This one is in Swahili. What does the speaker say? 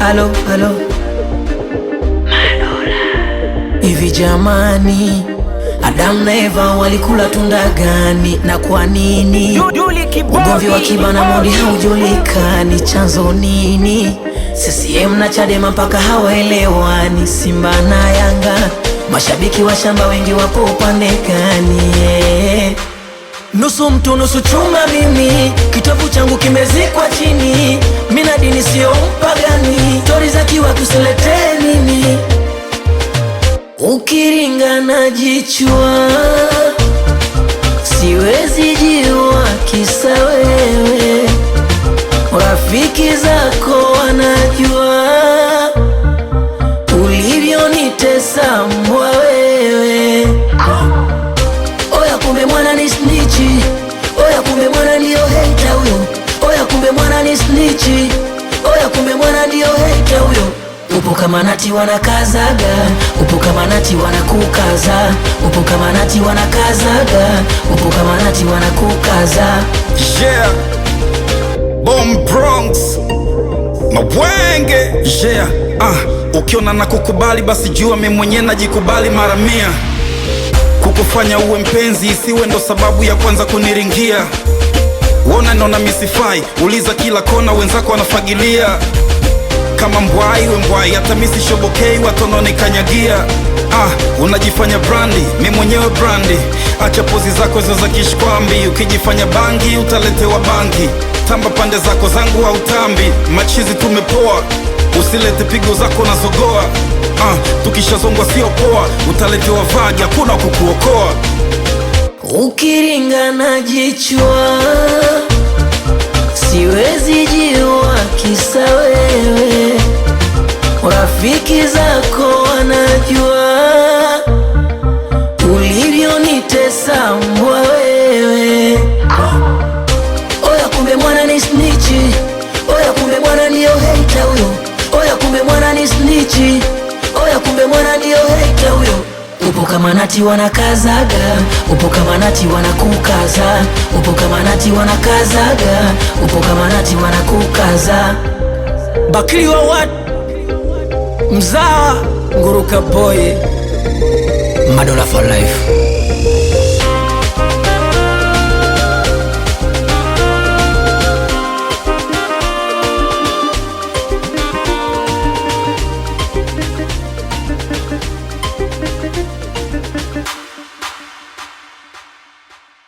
halo halo. Hivi jamani, Adam na Eva walikula tunda gani na kwa nini? Ugomvi wa Kiba na Modi haujulikani chanzo nini? CCM na Chadema mpaka hawaelewani. Simba na Yanga, mashabiki wa shamba wengi wapo upande gani? Nusu mtu nusu chuma mimi, kitovu changu kimezikwa chini. Mina dini sio mpagani, stori za kiwatu siletee mimi. Ukiringa na jichua, siwezi jiwa kisa wewe. Rafiki zako wanajua ulivyonitesa mbwa wewe. Oya kumbe mwana ni snitchi, oya kumbe mwana ndio hater huyo. Oya kumbe mwana ni snitchi, oya kumbe mwana ndio hater huyo. Upo kama nati wanakazaga, upo kama nati wanakukaza. Upo kama nati wanakazaga, upo kama nati wanakukaza. Yeah, Bomb Bronx Mabwenge. Yeah, ukiona na kukubali basi jua mimi mwenyewe najikubali mara 100. Kukufanya uwe mpenzi isiwe ndo sababu ya kwanza kuniringia. Wona naona misifai, uliza kila kona wenzako wanafagilia. Kama mbwai we mbwai, hata misi shobokei watono nikanyagia. Unajifanya brandi, mimi mwenyewe brandi. Acha pozi zako hizo za kishkwambi, ukijifanya bangi utaletewa bangi. Tamba pande zako zangu hautambi, machizi tumepoa. Usilete pigo zako na zogoa. Tukishazongwa sio poa, utaletewa vagi, hakuna kukuokoa. Ukiringa na jichua, siwezi jiwa kisa wewe. Rafiki zako wanajua ulivyonitesa mbwa wewe. Oya kumbe mwana ni snitchi, oya kumbe mwana ndio hater huyo. Oya kumbe mwana ni snitchi, oya kumbe mwana ndio hater huyo. Upo kama nati wanakazaga, upo kama nati wanakukaza. Upo kama nati wanakazaga, upo kama nati wanakukaza. Bakili wa what? Mzawa Nguruka boy, Madola for life.